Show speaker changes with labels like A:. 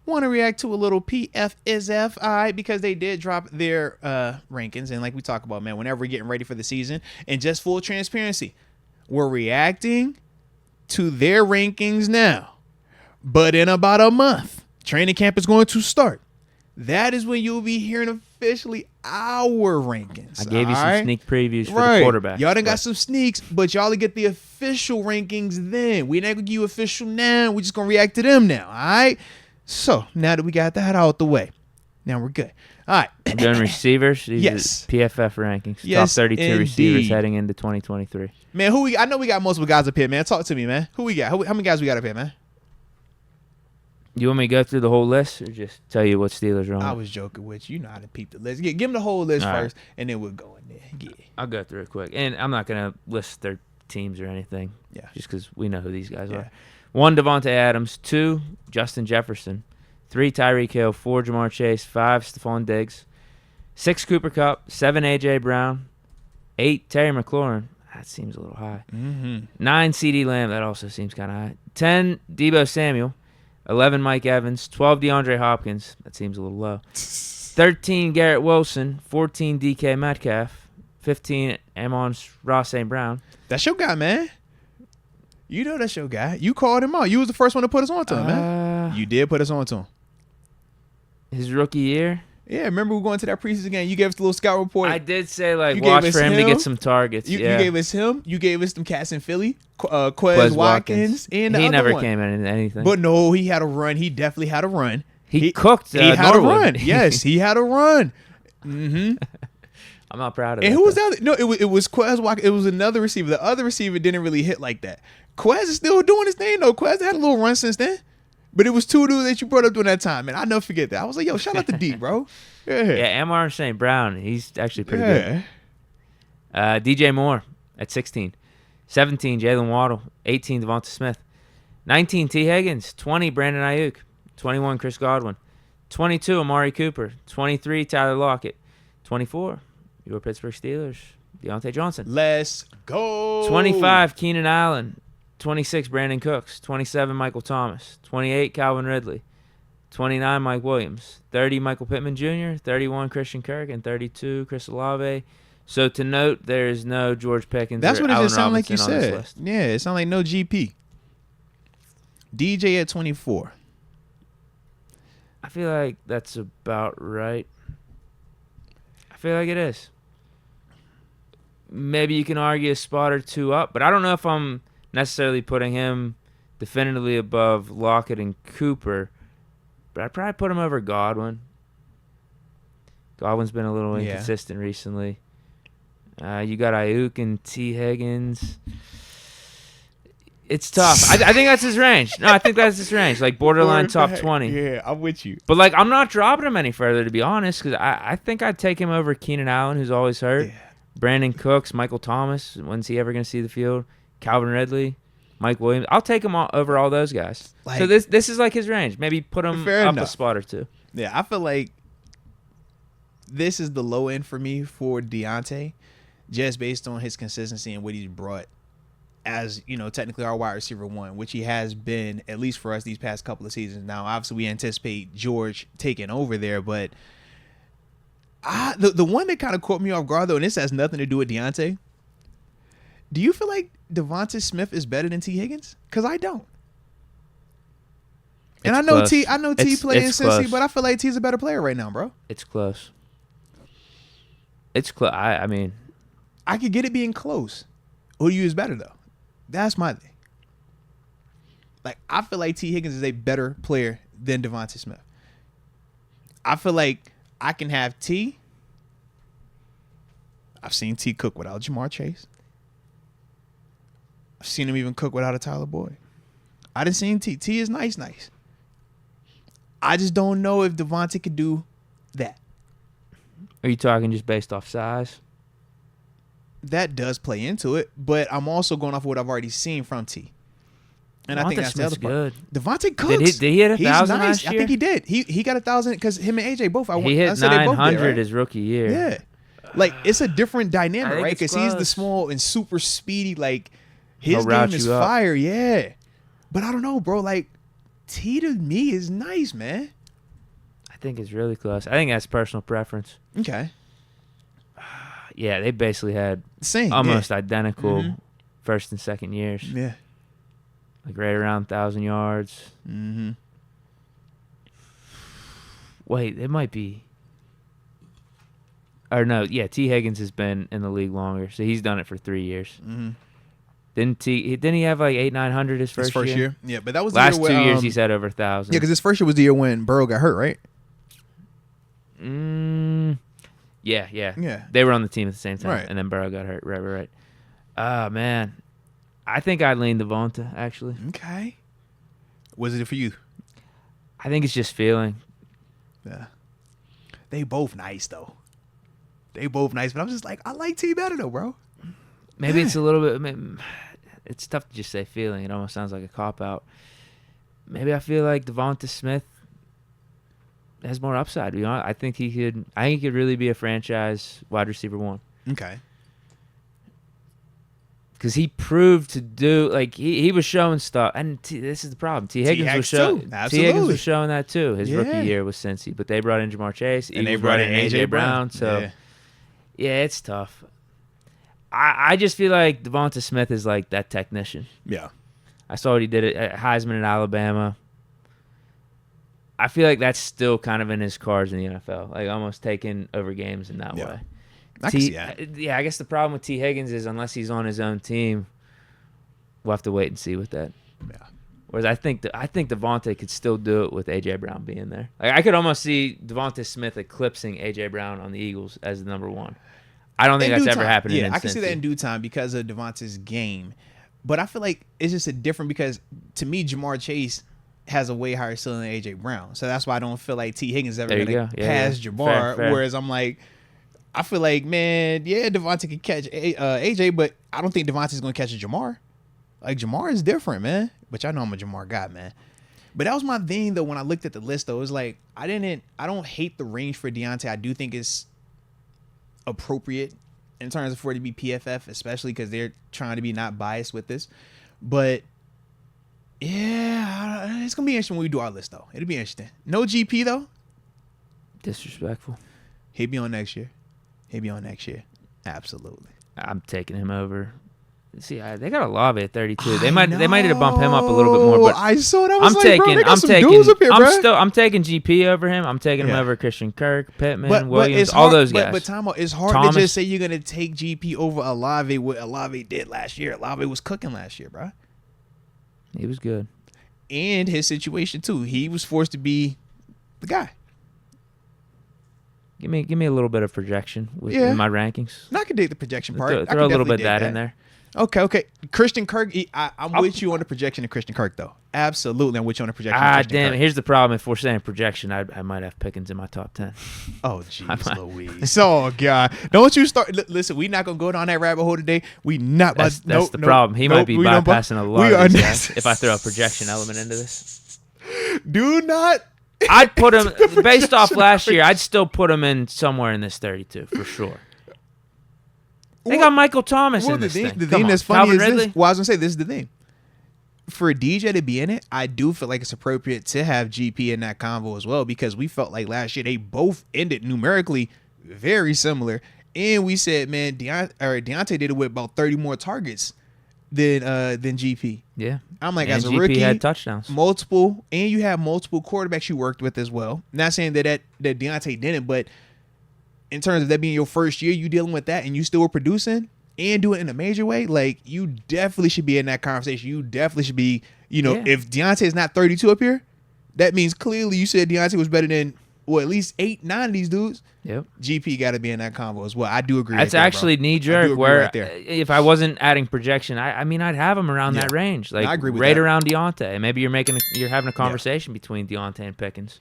A: want to react to a little PFF, all right, because they did drop their rankings. And like we talk about, man, whenever we're getting ready for the season, and just full transparency, we're reacting to their rankings now. But in about a month, training camp is going to start. That is when you'll be hearing officially our rankings.
B: I gave you some sneak previews for the quarterback.
A: Y'all done got some sneaks, but y'all will get the official rankings then. We're not going to give you official now. We're just going to react to them now, all right? So, now that we got that out the way, now we're good. All right.
B: I'm doing receivers. These
A: Yes.
B: are PFF rankings.
A: Yes,
B: Top 32
A: indeed.
B: receivers heading into 2023.
A: Man, I know we got multiple guys up here, man. Talk to me, man. Who we got? How many guys we got up here, man?
B: You want me to go through the whole list or just tell you what Steelers are on?
A: I was joking with you. You know how to peep the list. Give them the whole list
B: All
A: first, and then we'll go in there. Yeah.
B: I'll go through it quick. And I'm not going to list their teams or anything.
A: Yeah.
B: Just because we know who these guys
A: Yeah.
B: are. 1, Devontae Adams. 2, Justin Jefferson. 3, Tyreek Hill. 4, Jamar Chase. 5, Stephon Diggs. 6, Cooper Kupp. 7, A.J. Brown. 8, Terry McLaurin. That seems a little high. 9, C.D. Lamb. That also seems kind of high. 10, Deebo Samuel. 11, Mike Evans. 12, DeAndre Hopkins. That seems a little low. 13, Garrett Wilson. 14, DK Metcalf. 15, Amon-Ra St. Brown.
A: That's your guy, man. You know that's your guy. You called him out. You was the first one to put us on to him, man. You did put us on to him.
B: His rookie year?
A: Yeah, remember we were going to that preseason game. You gave us the little scout report.
B: I did say, like,
A: You
B: watch
A: gave
B: for
A: us
B: him to
A: him.
B: get some targets.
A: You
B: yeah.
A: gave us him. You gave us them cats in Philly. Quez Watkins. And the
B: he
A: other
B: never
A: one.
B: came in anything.
A: But no, he had a run. He definitely had a run.
B: he cooked
A: He had
B: Norwood.
A: a run. Yes, he had a run. Mm-hmm.
B: I'm not proud of
A: And
B: that.
A: who was
B: though.
A: the other? No, it was Quez Watkins. It was another receiver. The other receiver didn't really hit like that. Quez is still doing his thing, though. Quez had a little run since then. But it was 2 dudes that you brought up during that time, and I'll never forget that. I was like, yo, shout out to D, bro. Yeah.
B: Yeah, Amon St. Brown. He's actually pretty good. DJ Moore at 16. 17, Jalen Waddle. 18, Devonta Smith. 19, T. Higgins. 20, Brandon Ayuk. 21, Chris Godwin. 22, Amari Cooper. 23, Tyler Lockett. 24, your Pittsburgh Steelers, Diontae Johnson.
A: Let's go.
B: 25, Keenan Allen. 26, Brandon Cooks. 27, Michael Thomas. 28, Calvin Ridley. 29, Mike Williams. 30, Michael Pittman Jr. 31, Christian Kirk. And 32, Chris Olave. So to note, there is no George Pickens.
A: That's
B: or
A: what it
B: Allen
A: just sounded like you
B: Robinson on this
A: said.
B: list.
A: Yeah, it sounded like no GP. DJ at 24.
B: I feel like that's about right. I feel like it is. Maybe you can argue a spot or 2 up, but I don't know if I'm necessarily putting him definitively above Lockett and Cooper, but I'd probably put him over Godwin. Godwin's been a little inconsistent recently. You got Ayuk and T. Higgins. It's tough. I think that's his range. No, I think that's his range, like borderline top 20.
A: Yeah, I'm with you.
B: But, like, I'm not dropping him any further, to be honest, because I think I'd take him over Keenan Allen, who's always hurt.
A: Yeah.
B: Brandon Cooks, Michael Thomas, when's he ever going to see the field? Calvin Ridley, Mike Williams. I'll take him over all those guys.
A: Like,
B: so this is like his range. Maybe put him
A: fair
B: up
A: enough.
B: a spot or 2.
A: Yeah, I feel like this is the low end for me for Diontae, just based on his consistency and what he's brought as, you know, technically our wide receiver 1, which he has been, at least for us, these past couple of seasons. Now, obviously, we anticipate George taking over there, but the one that kind of caught me off guard, though, and this has nothing to do with Diontae, do you feel like Devonta Smith is better than T. Higgins? Because I don't. And I know T played in Cincy, but I feel like T's a better player right now, bro.
B: It's close. It's close. I mean,
A: I could get it being close. Who do you use better, though? That's my thing. Like, I feel like T. Higgins is a better player than Devonta Smith. I feel like I can have T. I've seen T cook without Jamar Chase. I've seen him even cook without a Tyler Boyd. I done seen T. T is nice. I just don't know if Devonta could do that.
B: are you talking just based off size?
A: That does play into it, but I'm also going off of what I've already seen from T. And I think that's the other part.
B: Good.
A: Devontae Cooks.
B: Did he hit 1,000
A: nice.
B: last year?
A: I think he did. He got 1,000 because him and AJ both.
B: He hit 900 his rookie year.
A: Yeah, like it's a different dynamic,
B: think
A: right?
B: it's
A: Because he's the
B: close.
A: small and super speedy. Like his
B: He'll route
A: game is
B: you up.
A: fire. Yeah, but I don't know, bro. Like T to me is nice, man.
B: think it's really close. I think that's personal preference.
A: Okay.
B: Yeah, they basically had
A: Same.
B: almost identical
A: Mm-hmm.
B: first and second years.
A: Yeah.
B: Like right around 1,000 yards.
A: Mm-hmm.
B: Wait, it might be. Or no, yeah, T. Higgins has been in the league longer, so he's done it for 3 years.
A: Mm-hmm.
B: Didn't he have like 800-900 his first year?
A: Yeah, but that was
B: Last
A: the year
B: 2
A: where,
B: years he's had over 1,000.
A: Yeah, because his first year was the year when Burrow got hurt, right?
B: Yeah.
A: Yeah.
B: They were on the team at the same time,
A: Right.
B: and then Burrow got hurt. Right. Ah, man. I think I'd lean Devonta, actually.
A: Okay. Was it for you?
B: I think it's just feeling.
A: Yeah. They both nice, though. But I'm just like, I like T better, though, bro.
B: Maybe it's a little bit. It's tough to just say feeling. It almost sounds like a cop-out. Maybe I feel like Devonta Smith has more upside. You know, I think he could really be a franchise wide receiver 1.
A: Okay.
B: Because he proved to do, like, he was showing stuff. And this is the problem. T. Higgins was showing that too, his rookie year with Cincy. But they brought in Jamar Chase.
A: And they brought in A.J. Brown.
B: So, yeah, it's tough. I just feel like Devonta Smith is like that technician.
A: Yeah.
B: I saw what he did at Heisman at Alabama. I feel like that's still kind of in his cards in the NFL, like almost taking over games in that way.
A: I can see that.
B: Yeah, I guess the problem with T. Higgins is unless he's on his own team, we'll have to wait and see with that.
A: Yeah.
B: Whereas I think Devontae could still do it with A.J. Brown being there. Like I could almost see Devonta Smith eclipsing A.J. Brown on the Eagles as the number 1. I don't think that's ever happened.
A: Yeah, I can see that in due time because of Devonta's game. But I feel like it's just a different because to me, Jamar Chase has a way higher ceiling than A.J. Brown. So that's why I don't feel like T. Higgins is ever going to pass Jamar.
B: Fair.
A: Whereas I'm like, I feel like, man, yeah, Devonta can catch AJ, but I don't think Devonta's going to catch a Jamar. Like, Jamar is different, man. But y'all know I'm a Jamar guy, man. But that was my thing, though, when I looked at the list, though. It was like, I don't hate the range for Diontae. I do think it's appropriate in terms of for it to be PFF, especially because they're trying to be not biased with this. But, yeah, it's going to be interesting when we do our list, though. It'll be interesting. No GP, though.
B: Disrespectful.
A: He'll be on next year. Absolutely.
B: I'm taking him over. See, they got Olave at 32. They might need to bump him up a little bit more. But
A: I saw that. I'm
B: taking GP over him. I'm taking him over Christian Kirk, Pittman, Williams, all those guys.
A: But Tom, it's hard to just say you're gonna take GP over Olave. What Olave did last year. Olave was cooking last year, bro.
B: He was good.
A: And his situation too. He was forced to be the guy.
B: Give me a little bit of projection in my rankings.
A: I can dig the projection part.
B: Throw a little bit of that in there.
A: Okay. Christian Kirk, I'm with you on the projection of Christian Kirk, though. Absolutely, I'm with you on the projection of Christian Kirk.
B: Here's the problem. If we're saying projection, I might have Pickens in my top 10.
A: Oh, jeez Louise. Oh, God. Don't you start. Listen, we're not going to go down that rabbit hole today. We not.
B: That's the problem. He might be bypassing a lot of these guys if I throw a projection element into this.
A: Do not.
B: I'd put him, based off last year, I'd still put him in somewhere in this 32 for sure. They got Michael Thomas in this thing.
A: The thing that's funny
B: Calvin
A: is
B: Ridley?
A: this. Well, I was going to say, this is the thing. For DJ to be in it, I do feel like it's appropriate to have GP in that convo as well because we felt like last year they both ended numerically very similar. And we said, man, Diontae did it with about 30 more targets than GP.
B: Yeah.
A: I'm like,
B: and
A: as a
B: GP
A: rookie,
B: had touchdowns.
A: And you have multiple quarterbacks you worked with as well. Not saying that Diontae didn't, but in terms of that being your first year, you dealing with that and you still were producing and doing it in a major way, like you definitely should be in that conversation. You definitely should be, if Diontae is not 32 up here, that means clearly you said Diontae was better than at least 8-9 of these dudes.
B: Yep.
A: GP got to be in that combo as well. I do agree.
B: That's actually knee jerk. Where if I wasn't adding projection, I'd have him around that range, like I agree with around Diontae. Maybe you're having a conversation between Diontae and Pickens.